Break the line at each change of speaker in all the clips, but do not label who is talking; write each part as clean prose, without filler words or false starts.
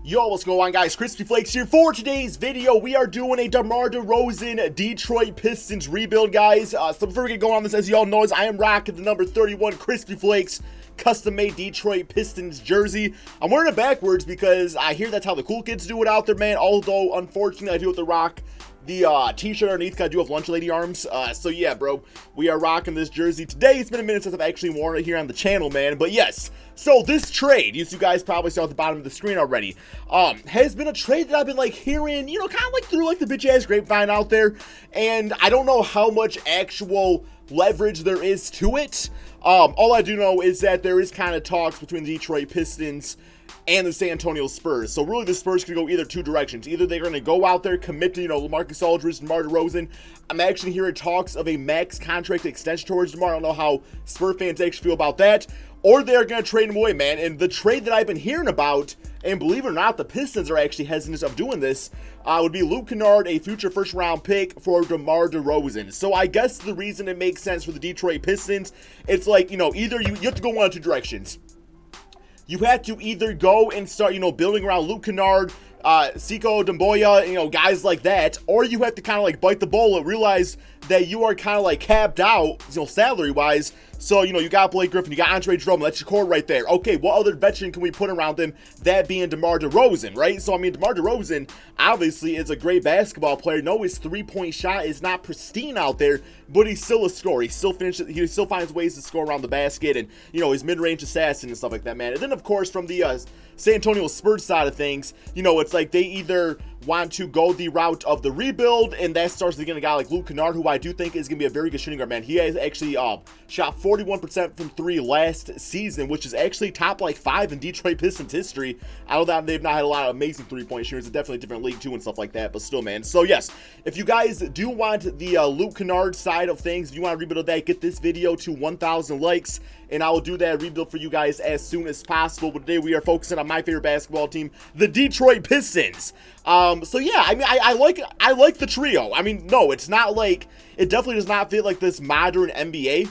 Yo, what's going on, guys? KrispyFlakes here. For today's video, we are doing a Demar Derozan Detroit Pistons rebuild, guys. So before we get going on this, as you all know, I am rocking the number 31 KrispyFlakes custom-made Detroit Pistons jersey. I'm wearing it backwards because I hear that's how the cool kids do it out there, man. Although, unfortunately, I do have to rock the t-shirt underneath, I do have lunch lady arms. So yeah, bro, we are rocking this jersey today. It's been a minute since I've actually worn it here on the channel, man. But yes, so this trade, you guys probably saw at the bottom of the screen already, has been a trade that I've been like hearing, you know, kind of like through like the bitch ass grapevine out there. And I don't know how much actual leverage there is to it. All I do know is that there is kind of talks between the Detroit Pistons and the San Antonio Spurs. So really the Spurs can go either two directions. Either they're going to go out there, commit to, LaMarcus Aldridge, Demar Derozan. I'm actually hearing talks of a max contract extension towards Demar. I don't know how Spurs fans actually feel about that. Or they're going to trade him away, man. And the trade that I've been hearing about, and believe it or not, the Pistons are actually hesitant of doing this, would be Luke Kennard, a future first-round pick for DeMar DeRozan. So I guess the reason it makes sense for the Detroit Pistons, it's like, either you have to go one of two directions. You have to either go and start, building around Luke Kennard, Sekou Doumbouya, guys like that, or you have to kind of like bite the bullet, realize that you are kind of like capped out, salary-wise. So, you got Blake Griffin, you got Andre Drummond, that's your core right there. Okay, what other veteran can we put around him, that being DeMar DeRozan, right? So, DeMar DeRozan obviously is a great basketball player. No, his three-point shot is not pristine out there, but he's still a scorer. He still finds ways to score around the basket, and, his mid-range assassin and stuff like that, man. And then, of course, from the San Antonio Spurs side of things, it's like they either want to go the route of the rebuild, and that starts to get a guy like Luke Kennard, who I do think is going to be a very good shooting guard, man. He has actually shot 41% from three last season, which is actually top like 5 in Detroit Pistons history. I know that they've not had a lot of amazing three-point shooters. It's definitely a different league too and stuff like that, but still, man. So yes, if you guys do want the Luke Kennard side of things, if you want to rebuild that, get this video to 1,000 likes, and I will do that rebuild for you guys as soon as possible. But today we are focusing on my favorite basketball team, the Detroit Pistons. So yeah, I like the trio. No, it's not like, it definitely does not fit like this modern NBA,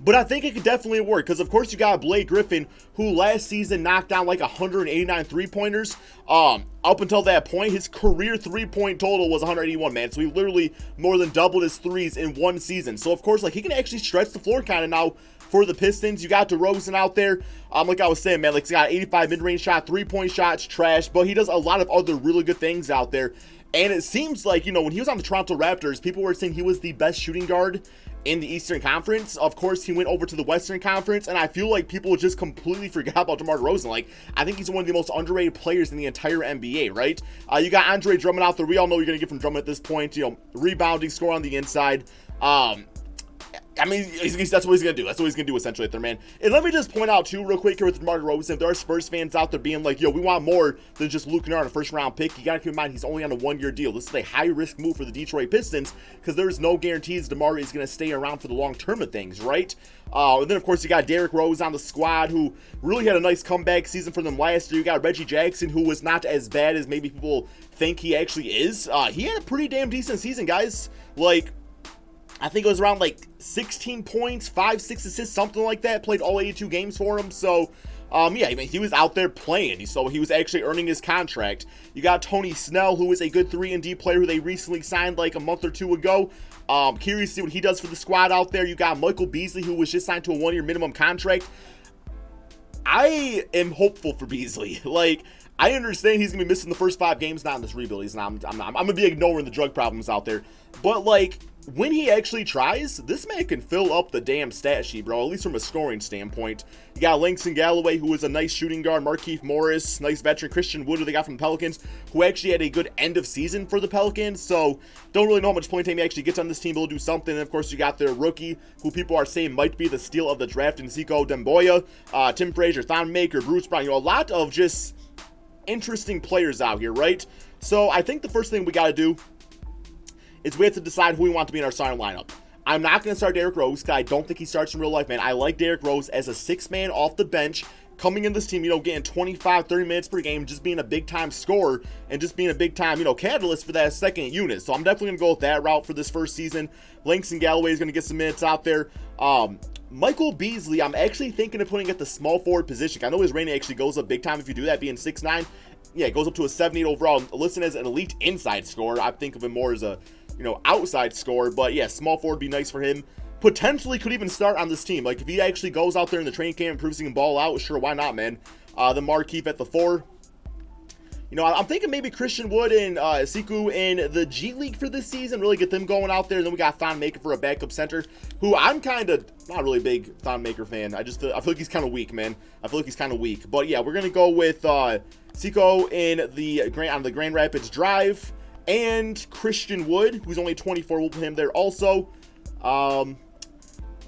but I think it could definitely work, because of course you got Blake Griffin, who last season knocked down like 189 three-pointers. Up until that point, his career three-point total was 181, man. So he literally more than doubled his threes in one season. So of course, like, he can actually stretch the floor kind of now for the Pistons. You got DeRozan out there. Like I was saying, man, like, he's got 85 mid-range shot, three-point shots, trash, but he does a lot of other really good things out there. And it seems like, when he was on the Toronto Raptors, people were saying he was the best shooting guard in the Eastern Conference. Of course, he went over to the Western Conference, and I feel like people just completely forgot about DeMar DeRozan. Like, I think he's one of the most underrated players in the entire NBA, right? You got Andre Drummond out there. We all know you're going to get from Drummond at this point, rebounding, score on the inside. That's what he's going to do. That's what he's going to do, essentially, there, man. And let me just point out, too, real quick here with DeMar DeRozan, if there are Spurs fans out there being like, yo, we want more than just Luke Kennard, a first-round pick, you got to keep in mind he's only on a one-year deal. This is a high-risk move for the Detroit Pistons, because there's no guarantees DeMar is going to stay around for the long term of things, right? And then, of course, you got Derrick Rose on the squad, who really had a nice comeback season for them last year. You got Reggie Jackson, who was not as bad as maybe people think he actually is. He had a pretty damn decent season, guys. Like, I think it was around like 16 points, 5, 6 assists, something like that. Played all 82 games for him. So, yeah, he was out there playing. So he was actually earning his contract. You got Tony Snell, who is a good 3-and-D player who they recently signed like a month or two ago. Curious to see what he does for the squad out there. You got Michael Beasley, who was just signed to a 1-year minimum contract. I am hopeful for Beasley. Like, I understand he's going to be missing the first 5 games now in this rebuild. I'm going to be ignoring the drug problems out there. But, like, when he actually tries, this man can fill up the damn stat sheet, bro, at least from a scoring standpoint. You got Langston Galloway, who is a nice shooting guard, Markieff Morris, nice veteran, Christian Wood, who they got from the Pelicans, who actually had a good end of season for the Pelicans, so don't really know how much playing time he actually gets on this team, but he'll do something. And of course, you got their rookie, who people are saying might be the steal of the draft, in Sekou Doumbouya, Tim Frazier, Thon Maker, Bruce Brown, a lot of just interesting players out here, right? So I think the first thing we got to do is we have to decide who we want to be in our starting lineup. I'm not going to start Derrick Rose, because I don't think he starts in real life, man. I like Derrick Rose as a 6-man off the bench, coming in this team, getting 25, 30 minutes per game, just being a big-time scorer, and just being a big-time, catalyst for that second unit. So I'm definitely going to go with that route for this first season. Langston Galloway is going to get some minutes out there. Michael Beasley, I'm actually thinking of putting at the small forward position. I know his rating actually goes up big time if you do that, being 6'9", yeah, it goes up to a 78 overall. Listed as an elite inside scorer. I think of him more as a, outside scorer. But yeah, small forward would be nice for him. Potentially could even start on this team. Like, if he actually goes out there in the training camp and proves he can ball out, sure, why not, man? The Markieff at the 4. I'm thinking maybe Christian Wood and Siku in the G League for this season, really get them going out there. And then we got Thon Maker for a backup center, who I'm kind of not really a big Thon Maker fan. I feel like he's kind of weak, man. I feel like he's kind of weak. But yeah, we're gonna go with Siku on the Grand Rapids Drive, and Christian Wood, who's only 24. We'll put him there also.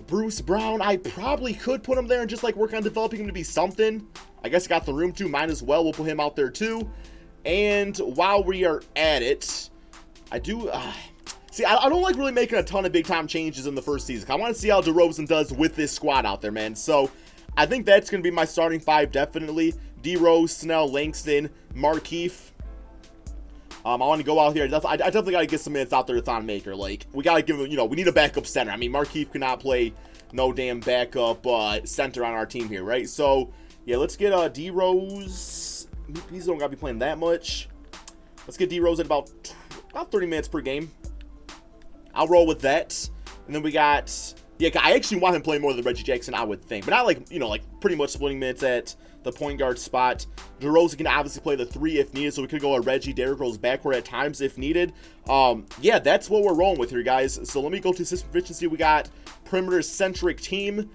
Bruce Brown, I probably could put him there and just like work on developing him to be something. I guess I got the room to, might as well. We'll put him out there too. And while we are at it, I do see, I don't like really making a ton of big time changes in the first season. I want to see how DeRozan does with this squad out there, man. So I think that's going to be my starting 5, definitely. D-Rose, Snell, Langston, Markieff. I want to go out here. I definitely got to get some minutes out there to Thon Maker. Like, we got to give him, we need a backup center. I mean, Markieff cannot play no damn backup center on our team here, right? So, yeah, let's get D-Rose. He's don't got to be playing that much. Let's get D-Rose at about 30 minutes per game. I'll roll with that. And then we got, yeah, I actually want him playing more than Reggie Jackson, I would think. But not like, like pretty much splitting minutes at the point guard spot. DeRozan can obviously play the 3 if needed, so we could go a Reggie, Derrick Rose backward at times if needed. Yeah, that's what we're rolling with here, guys. So let me go to system efficiency. We got perimeter-centric team.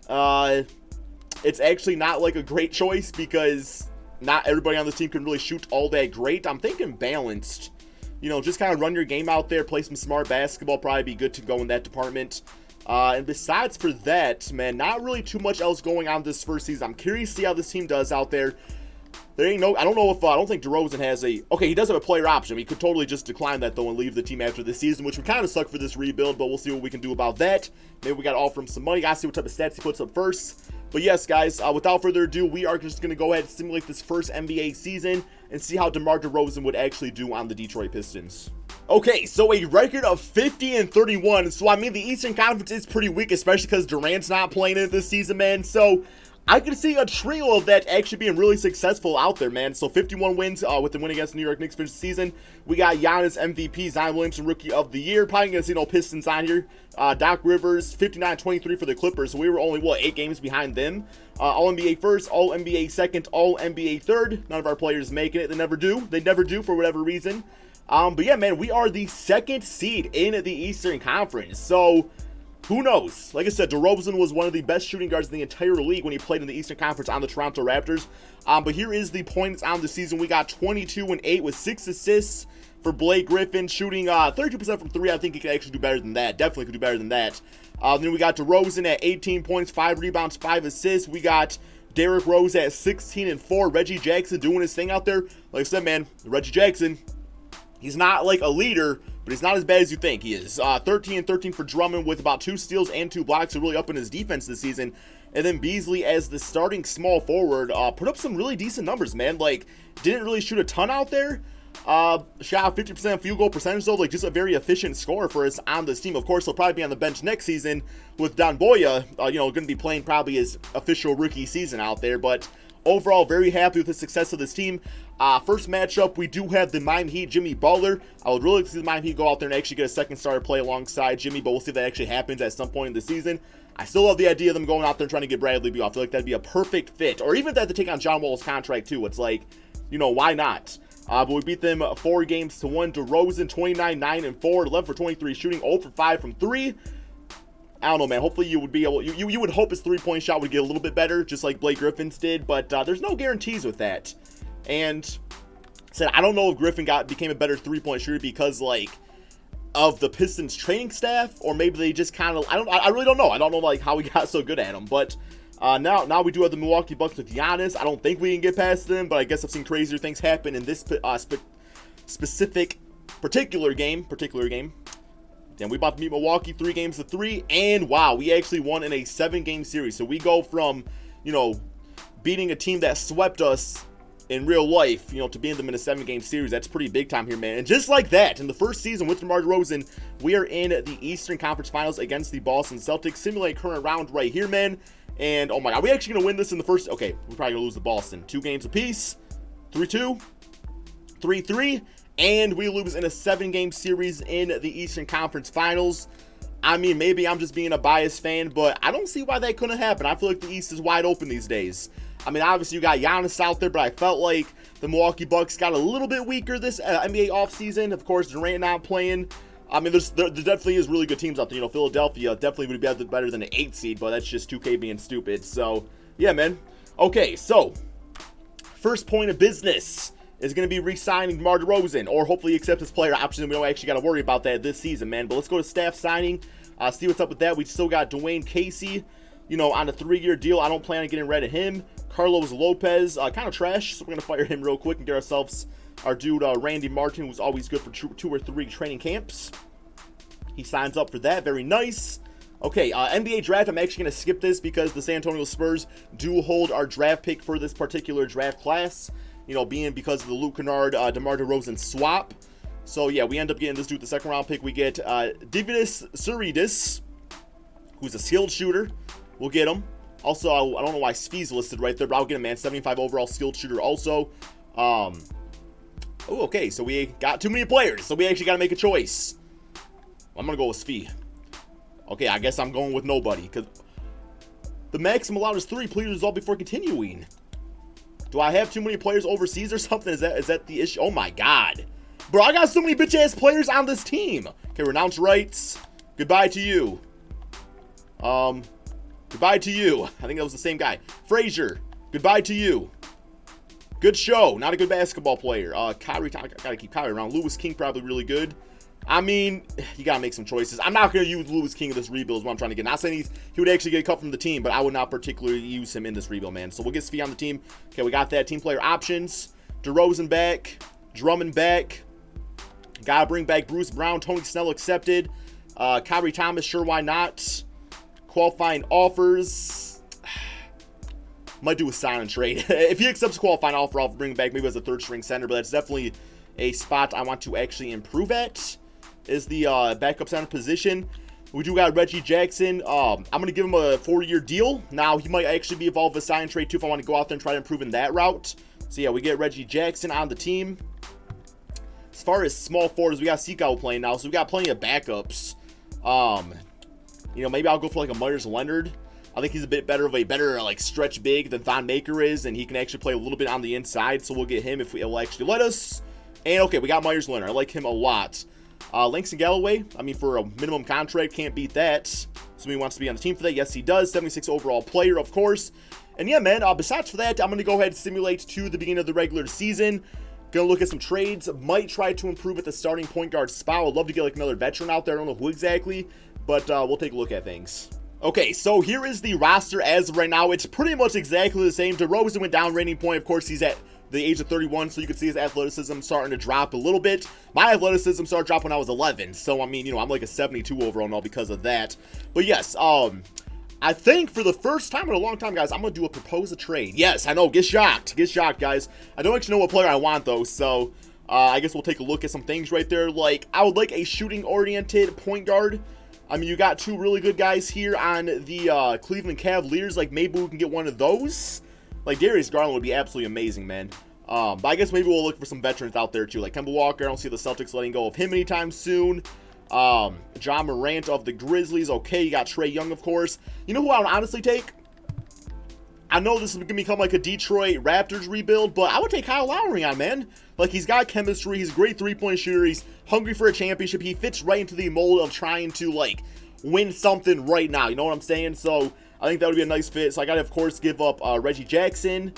It's actually not like a great choice because not everybody on this team can really shoot all that great. I'm thinking balanced. Just kind of run your game out there, play some smart basketball, probably be good to go in that department. And besides for that, man, not really too much else going on this first season. I'm curious to see how this team does out there. I don't think DeRozan has he does have a player option. He could totally just decline that, though, and leave the team after this season, which would kind of suck for this rebuild, but we'll see what we can do about that. Maybe we got to offer him some money. Got to see what type of stats he puts up first. But yes, guys, without further ado, we are just going to go ahead and simulate this first NBA season and see how DeMar DeRozan would actually do on the Detroit Pistons. Okay, so a record of 50-31. So, I mean, the Eastern Conference is pretty weak, especially because Durant's not playing it this season, man. So, I can see a trio of that actually being really successful out there, man. So 51 wins with the win against the New York Knicks for the season. We got Giannis MVP, Zion Williamson Rookie of the Year. Probably going to see no Pistons on here. Doc Rivers, 59-23 for the Clippers. So we were only, 8 games behind them. All-NBA first, All-NBA second, All-NBA third. None of our players making it. They never do. They never do for whatever reason. But yeah, man, we are the 2nd seed in the Eastern Conference. So who knows? Like I said, DeRozan was one of the best shooting guards in the entire league when he played in the Eastern Conference on the Toronto Raptors. But here is the points on the season. We got 22-8 with 6 assists for Blake Griffin, shooting 32% from 3. I think he could actually do better than that. Definitely could do better than that. Then we got DeRozan at 18 points, 5 rebounds, 5 assists. We got Derrick Rose at 16-4. Reggie Jackson doing his thing out there. Like I said, man, Reggie Jackson, he's not like a leader, but he's not as bad as you think he is. 13-13 for Drummond with about 2 steals and 2 blocks, so really up in his defense this season. And then Beasley as the starting small forward put up some really decent numbers, man. Like, didn't really shoot a ton out there. Shot 50% field goal percentage, though. Like, just a very efficient scorer for us on this team. Of course, he'll probably be on the bench next season with Don Boya, going to be playing probably his official rookie season out there. But overall, very happy with the success of this team. First matchup, we do have the Miami Heat, Jimmy Butler. I would really like to see the Miami Heat go out there and actually get a second starter play alongside Jimmy, but we'll see if that actually happens at some point in the season. I still love the idea of them going out there and trying to get Bradley Beal. I feel like that'd be a perfect fit. Or even if they have to take on John Wall's contract, too. It's like, why not? But we beat them 4-1. DeRozan, 29-9-4, 11 for 23 shooting, 0 for 5 from 3. I don't know, man. Hopefully you would be able, you would hope his 3-point shot would get a little bit better, just like Blake Griffin's did, but there's no guarantees with that. And said, I don't know if Griffin became a better 3-point shooter because of the Pistons training staff, or maybe they just kind of, I really don't know. I don't know how we got so good at him, but now we do have the Milwaukee Bucks with Giannis. I don't think we can get past them, but I guess I've seen crazier things happen in this particular game. And we about to meet Milwaukee 3-3, and wow, we actually won in a 7-game series. So we go from, beating a team that swept us in real life, to beating them in a 7-game series. That's pretty big time here, man. And just like that, in the first season with DeMar DeRozan, we are in the Eastern Conference Finals against the Boston Celtics. Simulate current round right here, man. And oh my God, are we actually gonna win this in the first? Okay, we're probably gonna lose to Boston. 2 games apiece. 3-2. 3-3, and we lose in a 7-game series in the Eastern Conference Finals. I mean, maybe I'm just being a biased fan, but I don't see why that couldn't happen. I feel like the East is wide open these days. I mean, obviously you got Giannis out there, but I felt like the Milwaukee Bucks got a little bit weaker this NBA offseason. Of course, Durant not playing. I mean, there definitely is really good teams out there. You know, Philadelphia definitely would be better than an 8 seed, but that's just 2K being stupid. So, yeah, man. Okay, so first point of business is going to be re-signing Demar Derozan, or hopefully accept his player option. We don't actually got to worry about that this season, man. But let's go to staff signing, see what's up with that. We still got Dwayne Casey, you know, on a 3-year deal. I don't plan on getting rid of him. Carlos Lopez, kind of trash, so we're going to fire him real quick and get ourselves our dude Randy Martin, who's always good for 2 or 3 training camps. He signs up for that. Very nice. Okay, NBA draft. I'm actually going to skip this because the San Antonio Spurs do hold our draft pick for this particular draft class. You know, being because of the Luke Kennard, DeMar DeRozan swap. So, yeah, we end up getting this dude the 2nd round pick. We get Dividas Suridis, who's a skilled shooter. We'll get him. Also, I don't know why Speed's listed right there, but I'll get him, man. 75 overall skilled shooter also. Oh, okay, so we got too many players, so we actually got to make a choice. I'm going to go with Svi. Okay, I guess I'm going with nobody, because the maximum allowed is 3. Please resolve before continuing. Do I have too many players overseas or something? Is that the issue? Oh, my God. Bro, I got so many bitch-ass players on this team. Okay, renounce rights. Goodbye to you. Goodbye to you. I think that was the same guy. Frazier. Goodbye to you. Good show. Not a good basketball player. Kyrie. I gotta keep Kyrie around. Louis King probably really good. I mean, you gotta make some choices. I'm not gonna use Louis King in this rebuild is what I'm trying to get. Not saying he would actually get cut from the team, but I would not particularly use him in this rebuild, man. So we'll get Svi on the team. Okay, we got that. Team player options. DeRozan back. Drummond back. Gotta bring back Bruce Brown. Tony Snell accepted. Kyrie Thomas, sure, why not? Qualifying offers. Might do a sign and trade. If he accepts a qualifying offer, I'll bring him back maybe as a 3rd string center, but that's definitely a spot I want to actually improve at, is the backup center position. We do got Reggie Jackson. I'm going to give him a 4-year deal. Now, he might actually be involved with a sign and trade too if I want to go out there and try to improve in that route. So, yeah, we get Reggie Jackson on the team. As far as small forwards, we got Seagal playing now, so we got plenty of backups. You know, maybe I'll go for like a Myers Leonard. I think he's a bit better like stretch big than Thon Maker is, and he can actually play a little bit on the inside, so we'll get him if it'll actually let us. And okay, we got Myers Leonard. I like him a lot. Langston Galloway, I mean, for a minimum contract, can't beat that. So he wants to be on the team for that. Yes, he does. 76 overall player, of course. And yeah, man, besides for that, I'm going to go ahead and simulate to the beginning of the regular season. Gonna look at some trades. Might try to improve at the starting point guard spot. I'd love to get like another veteran out there. I don't know who exactly, but we'll take a look at things. Okay, so here is the roster as of right now. It's pretty much exactly the same. DeRozan went down rating point. Of course, he's at the age of 31, so you can see his athleticism starting to drop a little bit. My athleticism started dropping when I was 11, so I mean, you know, I'm like a 72 overall now because of that. But yes, I think for the first time in a long time, guys, I'm going to do a propose a trade. Yes, I know, get shocked, guys. I don't actually know what player I want, though, so I guess we'll take a look at some things right there. Like, I would like a shooting-oriented point guard. I mean, you got 2 really good guys here on the Cleveland Cavaliers. Like, maybe we can get one of those. Like, Darius Garland would be absolutely amazing, man. But I guess maybe we'll look for some veterans out there, too. Like, Kemba Walker, I don't see the Celtics letting go of him anytime soon. John Morant of the Grizzlies. Okay, you got Trae Young, of course. You know who I would honestly take? I know this is going to become like a Detroit Raptors rebuild, but I would take Kyle Lowry on, man. Like, he's got chemistry. He's a great 3-point shooter. He's hungry for a championship. He fits right into the mold of trying to, like, win something right now. You know what I'm saying? So, I think that would be a nice fit. So, I got to, of course, give up Reggie Jackson.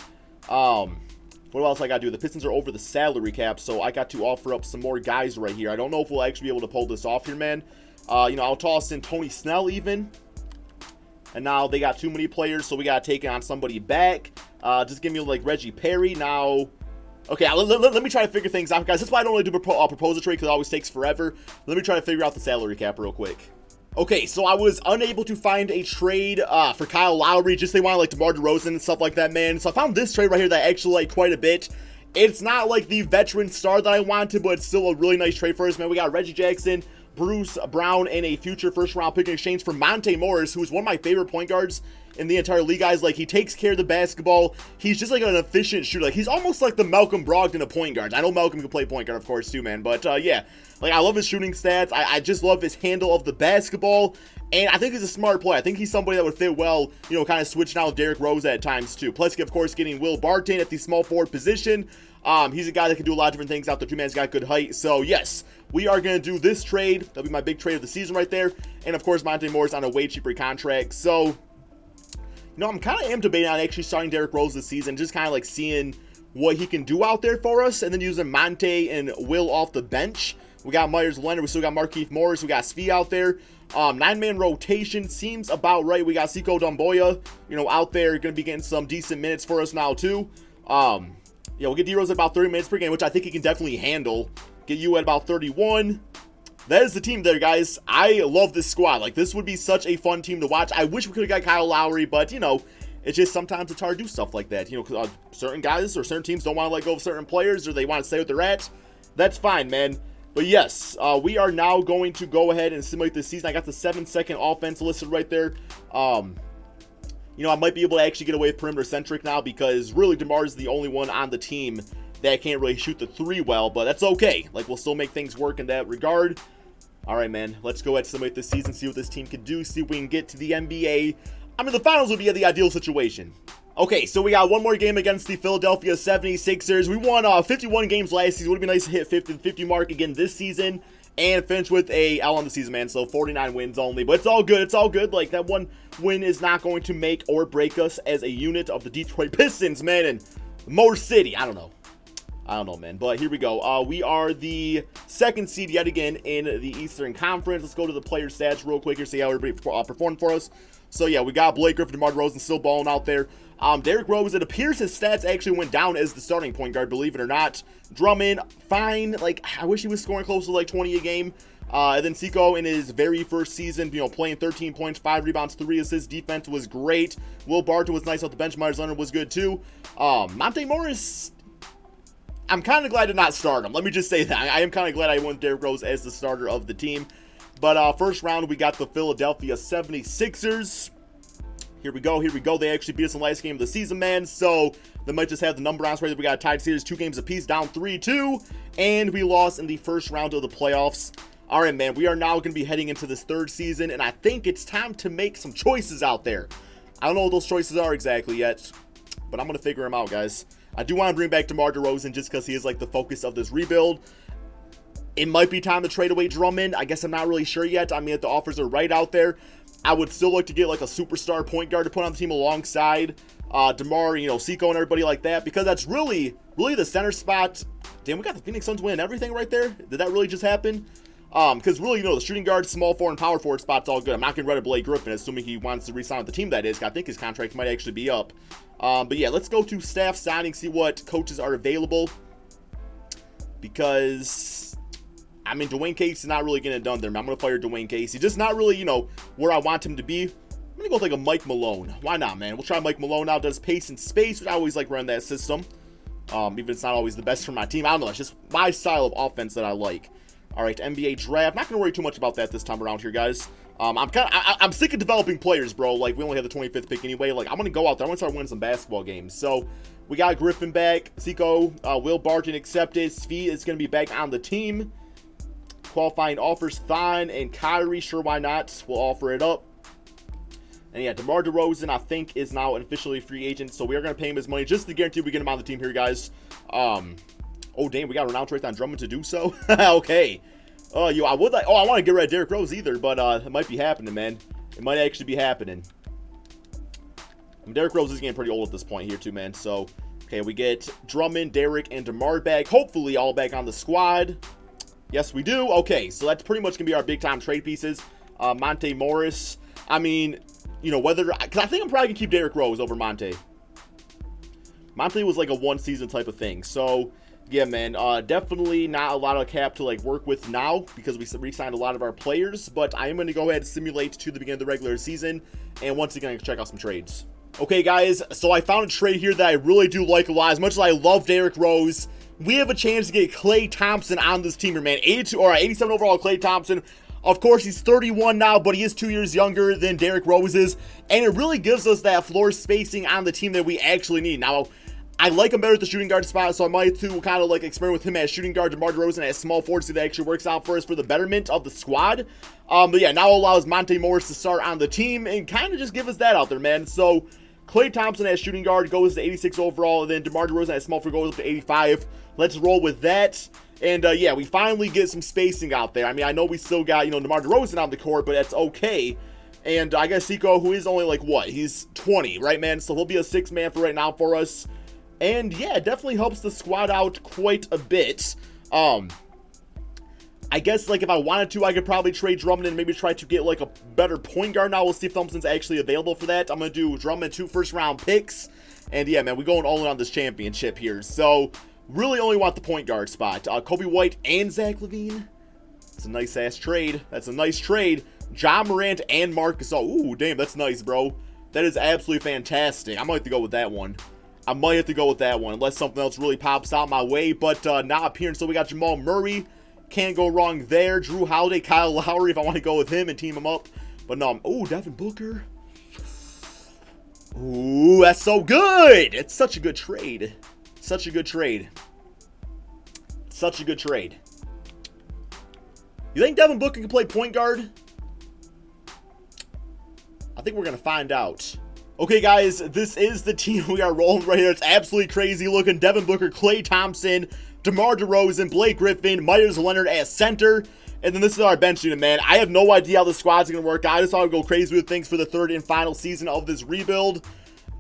What else I got to do? The Pistons are over the salary cap, so I got to offer up some more guys right here. I don't know if we'll actually be able to pull this off here, man. You know, I'll toss in Tony Snell even. And now they got too many players, so we got to take on somebody back. Just give me, like, Reggie Perry. Now, okay, let me try to figure things out, guys. That's why I don't really do propose a trade, because it always takes forever. Let me try to figure out the salary cap real quick. Okay, so I was unable to find a trade for Kyle Lowry. Just they wanted, like, DeMar DeRozan and stuff like that, man. So I found this trade right here that I actually like quite a bit. It's not, like, the veteran star that I wanted, but it's still a really nice trade for us, man. We got Reggie Jackson, Bruce Brown, and a future first-round pick in exchange for Monte Morris, who is one of my favorite point guards in the entire league, guys. Like, he takes care of the basketball. He's just like an efficient shooter. Like, he's almost like the Malcolm Brogdon of point guards. I know Malcolm can play point guard, of course, too, man. But, yeah, like, I love his shooting stats. I just love his handle of the basketball. And I think he's a smart player. I think he's somebody that would fit well, you know, kind of switching out with Derrick Rose at times, too. Plus, of course, getting Will Barton at the small forward position. He's a guy that can do a lot of different things out there, too, man. He's got good height. So, yes, we are going to do this trade. That'll be my big trade of the season right there. And, of course, Monte Morris on a way cheaper contract. So, you know, I'm kind of debating on actually starting Derrick Rose this season, just kind of like seeing what he can do out there for us, and then using Monte and Will off the bench. We got Myers Leonard. We still got Markieff Morris. We got Svi out there. 9-man rotation seems about right. We got Sekou Doumbouya, you know, out there, going to be getting some decent minutes for us now, too. Yeah, we'll get D-Rose at about 30 minutes per game, which I think he can definitely handle. Get you at about 31. That is the team there, guys. I love this squad. Like, this would be such a fun team to watch. I wish we could have got Kyle Lowry, but, you know, it's just sometimes it's hard to do stuff like that. You know, certain guys or certain teams don't want to let go of certain players, or they want to stay with their at. That's fine, man. But yes, we are now going to go ahead and simulate this season. I got the 7-second offense listed right there. You know, I might be able to actually get away with perimeter-centric now, because really DeMar is the only one on the team that can't really shoot the three well, but that's okay. Like, we'll still make things work in that regard. All right, man, let's go ahead and simulate this season, see what this team can do, see if we can get to the NBA. I mean, the finals would be the ideal situation. Okay, so we got one more game against the Philadelphia 76ers. We won 51 games last season. It would be nice to hit the 50 mark again this season and finish with a L on the season, man. So 49 wins only, but it's all good. It's all good. Like, that one win is not going to make or break us as a unit of the Detroit Pistons, man, and Motor City. I don't know, man, but here we go. We are the second seed yet again in the Eastern Conference. Let's go to the player stats real quick here, see how everybody performed for us. So, yeah, we got Blake Griffin, DeMar DeRozan still balling out there. Derrick Rose, it appears his stats actually went down as the starting point guard, believe it or not. Drummond, fine. Like, I wish he was scoring close to, like, 20 a game. And then Sekou in his very first season, you know, playing 13 points, 5 rebounds, 3 assists. Defense was great. Will Barton was nice off the bench. Myers Leonard was good, too. Monte Morris, I'm kind of glad to not start him. Let me just say that. I am kind of glad I went Derrick Rose as the starter of the team. But first round, we got the Philadelphia 76ers. Here we go. They actually beat us in the last game of the season, man. So they might just have the number on us right there. We got a tied series, 2 games apiece, down 3-2. And we lost in the first round of the playoffs. All right, man. We are now going to be heading into this third season, and I think it's time to make some choices out there. I don't know what those choices are exactly yet, but I'm going to figure them out, guys. I do want to bring back DeMar DeRozan just because he is like the focus of this rebuild. It might be time to trade away Drummond. I guess I'm not really sure yet. I mean, if the offers are right out there, I would still like to get like a superstar point guard to put on the team alongside DeMar, you know, Sekou and everybody like that, because that's really the center spot. Damn, we got the Phoenix Suns winning everything right there. Did that really just happen? Because really, you know, the shooting guard, small forward, and power forward spot's all good. I'm not going to rid of Blake Griffin, assuming he wants to re-sign with the team, that is. I think his contract might actually be up. But yeah, let's go to staff signing, see what coaches are available. Because, I mean, Dwayne Casey's not really getting it done there. I'm going to fire Dwayne Casey. Just not really, you know, where I want him to be. I'm going to go with like a Mike Malone. Why not, man? We'll try Mike Malone out. Does pace and space, which I always like running that system. Even if it's not always the best for my team. I don't know. It's just my style of offense that I like. All right, NBA draft. Not going to worry too much about that this time around here, guys. I'm sick of developing players, bro. Like, we only have the 25th pick anyway. Like, I'm going to go out there. I'm going to start winning some basketball games. So, we got Griffin back. Sekou, Will Barton accepted. Svi is going to be back on the team. Qualifying offers, Thon and Kyrie. Sure, why not? We'll offer it up. And yeah, DeMar DeRozan, I think, is now an officially free agent. So, we are going to pay him his money just to guarantee we get him on the team here, guys. Oh, damn, we got a renown trade on Drummond to do so? Okay. I want to get rid of Derrick Rose either, but it might be happening, man. It might actually be happening. I mean, Derrick Rose is getting pretty old at this point here, too, man. So, okay, we get Drummond, Derrick, and DeMar back. Hopefully, all back on the squad. Yes, we do. Okay, so that's pretty much going to be our big-time trade pieces. Monte Morris. I mean, you know, because I think I'm probably going to keep Derrick Rose over Monte. Monte was like a one-season type of thing, so... Yeah, man, definitely not a lot of cap to, like, work with now because we re-signed a lot of our players, but I am going to go ahead and simulate to the beginning of the regular season, and once again, check out some trades. Okay, guys, so I found a trade here that I really do like a lot. As much as I love Derrick Rose, we have a chance to get Klay Thompson on this team here, man. 87 overall Klay Thompson. Of course, he's 31 now, but he is 2 years younger than Derrick Rose is, and it really gives us that floor spacing on the team that we actually need. Now, I like him better at the shooting guard spot, so I might to kind of like experiment with him as shooting guard, Demar Derozan as small forward, so that actually works out for us for the betterment of the squad. But yeah, now allows Monte Morris to start on the team and kind of just give us that out there, man. So Klay Thompson as shooting guard goes to 86 overall, and then Demar Derozan as small forward goes up to 85. Let's roll with that. And yeah, we finally get some spacing out there. I mean, I know we still got, you know, Demar Derozan on the court, but that's okay. And I guess Seiko, who is only like, what? He's 20, right, man? So he'll be a 6-man for right now for us. And yeah, it definitely helps the squad out quite a bit. I guess, like, if I wanted to, I could probably trade Drummond and maybe try to get, like, a better point guard. Now we'll see if Thompson's actually available for that. I'm going to do Drummond 2 first-round picks. And yeah, man, we're going all in on this championship here. So, really only want the point guard spot. Kobe White and Zach LaVine. That's a nice-ass trade. That's a nice trade. Ja Morant and Marcus. Oh, ooh, damn, that's nice, bro. That is absolutely fantastic. I might have to go with that one. Unless something else really pops out my way. But not up here. And so we got Jamal Murray. Can't go wrong there. Drew Holiday, Kyle Lowry, if I want to go with him and team him up. But no, ooh, Devin Booker. Ooh, that's so good. It's such a good trade. Such a good trade. Such a good trade. You think Devin Booker can play point guard? I think we're going to find out. Okay, guys, this is the team we are rolling right here. It's absolutely crazy looking. Devin Booker, Klay Thompson, DeMar DeRozan, Blake Griffin, Myers Leonard as center. And then this is our bench unit, man. I have no idea how the squad's going to work. I just thought I'd go crazy with things for the third and final season of this rebuild.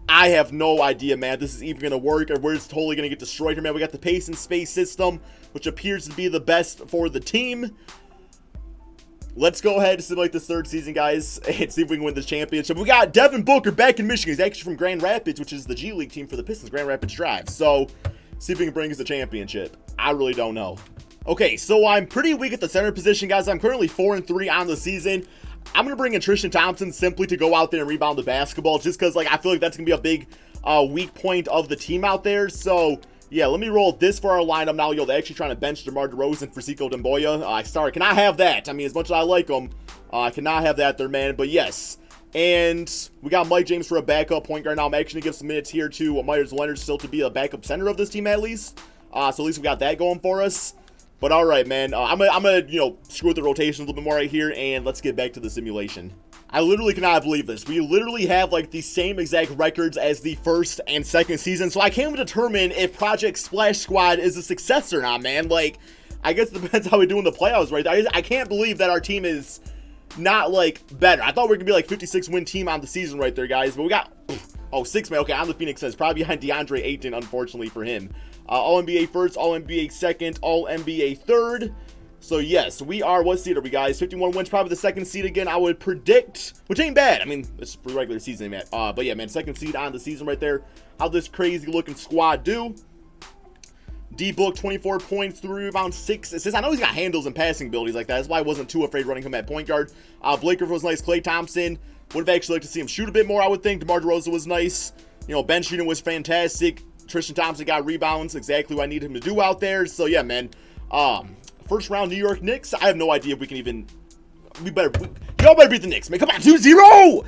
I have no idea, man, this is even going to work, or we're just totally going to get destroyed here, man. We got the pace and space system, which appears to be the best for the team. Let's go ahead and simulate this third season, guys, and see if we can win this championship. We got Devin Booker back in Michigan. He's actually from Grand Rapids, which is the G League team for the Pistons, Grand Rapids Drive. So, see if we can bring us the championship. I really don't know. Okay, so I'm pretty weak at the center position, guys. I'm currently 4-3 on the season. I'm going to bring in Tristan Thompson simply to go out there and rebound the basketball, just because, like, I feel like that's going to be a big weak point of the team out there. So, yeah, let me roll this for our lineup now. Yo, they're actually trying to bench DeMar DeRozan for Sekou Doumbouya. Sorry, cannot have that. I mean, as much as I like him, I cannot have that there, man. But yes, and we got Mike James for a backup point guard. Now I'm actually going to give some minutes here to Myers Leonard still to be a backup center of this team at least. So at least we got that going for us. But all right, man, I'm gonna you know, screw with the rotation a little bit more right here, and let's get back to the simulation. I literally cannot believe this. We literally have, like, the same exact records as the first and second season, so I can't even determine if Project Splash Squad is a success or not, man. Like, I guess it depends how we do in the playoffs, right? I can't believe that our team is not, like, better. I thought we were gonna be, like, 56-win team on the season right there, guys, but we got, oh, 6-man. Okay, on the Phoenix Suns, probably behind DeAndre Ayton, unfortunately for him. All-NBA first, All-NBA second, All-NBA third. So, yes, we are, what seed are we, guys? 51 wins, probably the second seed again, I would predict, which ain't bad. I mean, it's for the regular season, man. But, yeah, man, second seed on the season right there. How this crazy-looking squad do. D-Book, 24 points, 3 rebounds, 6 assists. I know he's got handles and passing abilities like that. That's why I wasn't too afraid running him at point guard. Blake Griffin was nice. Klay Thompson, would have actually liked to see him shoot a bit more, I would think. DeMar DeRozan was nice. You know, bench shooting was fantastic. Tristan Thompson got rebounds, exactly what I needed him to do out there. So, yeah, man. First round New York Knicks. I have no idea if we can even. Y'all better beat the Knicks, man. Come on, 2-0, 3-0.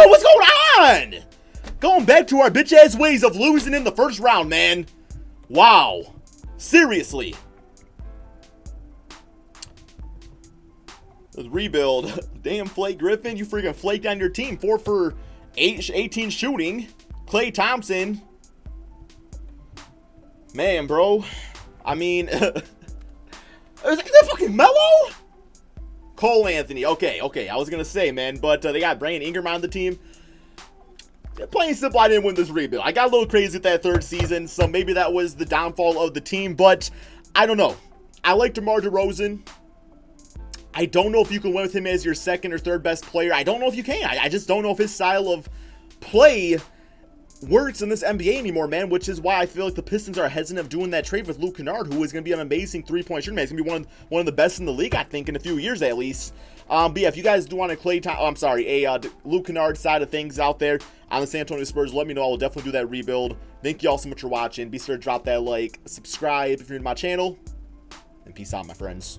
What's going on? Going back to our bitch ass ways of losing in the first round, man. Wow, seriously. The rebuild. Damn, Blake Griffin, you freaking flaked on your team. 4 for 18 shooting. Klay Thompson. Man, bro. I mean. Is that fucking Melo? Cole Anthony. Okay. I was going to say, man. But they got Brandon Ingram on the team. Plain and simple, I didn't win this rebuild. I got a little crazy with that third season. So maybe that was the downfall of the team. But I don't know. I like DeMar DeRozan. I don't know if you can win with him as your second or third best player. I don't know if you can. I just don't know if his style of play works in this NBA anymore, man, which is why I feel like the Pistons are hesitant of doing that trade with Luke Kennard, who is going to be an amazing three-point shooter, man. He's going to be one of the best in the league, I think, in a few years at least. But yeah, if you guys do want a Luke Kennard side of things out there on the San Antonio Spurs, let me know. I will definitely do that rebuild. Thank you all so much for watching. Be sure to drop that like, subscribe if you're new to my channel, and peace out, my friends.